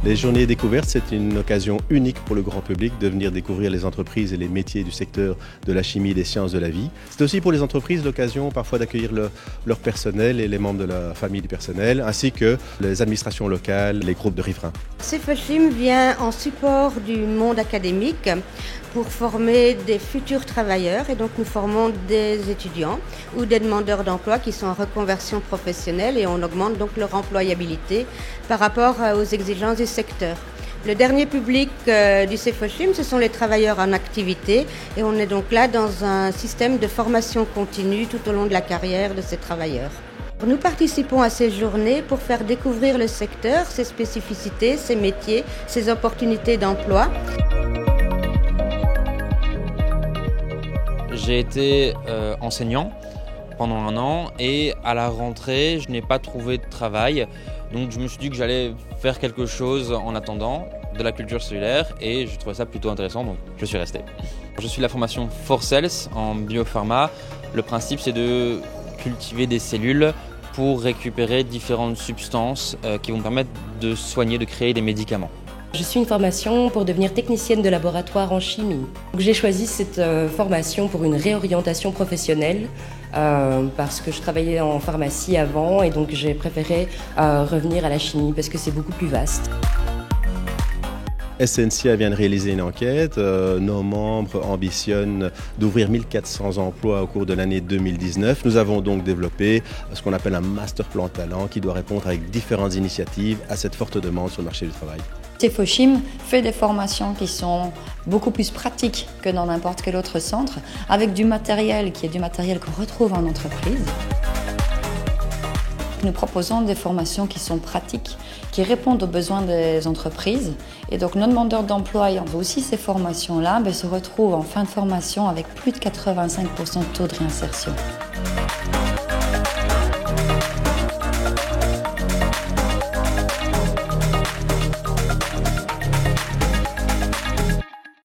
Les journées découvertes, c'est une occasion unique pour le grand public de venir découvrir les entreprises et les métiers du secteur de la chimie et des sciences de la vie. C'est aussi pour les entreprises l'occasion parfois d'accueillir leur personnel et les membres de la famille du personnel, ainsi que les administrations locales, les groupes de riverains. Cefochim vient en support du monde académique pour former des futurs travailleurs et donc nous formons des étudiants ou des demandeurs d'emploi qui sont en reconversion professionnelle et on augmente donc leur employabilité par rapport aux exigences du secteur. Le dernier public du Cefochim, ce sont les travailleurs en activité et on est donc là dans un système de formation continue tout au long de la carrière de ces travailleurs. Nous participons à ces journées pour faire découvrir le secteur, ses spécificités, ses métiers, ses opportunités d'emploi. J'ai été enseignant pendant 1 an et à la rentrée, je n'ai pas trouvé de travail. Donc je me suis dit que j'allais faire quelque chose en attendant de la culture cellulaire et je trouvais ça plutôt intéressant, donc je suis resté. Je suis de la formation Forcells en biopharma. Le principe, c'est de cultiver des cellules pour récupérer différentes substances qui vont permettre de soigner, de créer des médicaments. Je suis une formation pour devenir technicienne de laboratoire en chimie. J'ai choisi cette formation pour une réorientation professionnelle parce que je travaillais en pharmacie avant et donc j'ai préféré revenir à la chimie parce que c'est beaucoup plus vaste. Essentia vient de réaliser une enquête. Nos membres ambitionnent d'ouvrir 1400 emplois au cours de l'année 2019. Nous avons donc développé ce qu'on appelle un master plan talent qui doit répondre avec différentes initiatives à cette forte demande sur le marché du travail. Cefochim fait des formations qui sont beaucoup plus pratiques que dans n'importe quel autre centre, avec du matériel qui est du matériel qu'on retrouve en entreprise. Nous proposons des formations qui sont pratiques, qui répondent aux besoins des entreprises. Et donc nos demandeurs d'emploi ayant aussi ces formations-là se retrouvent en fin de formation avec plus de 85% de taux de réinsertion.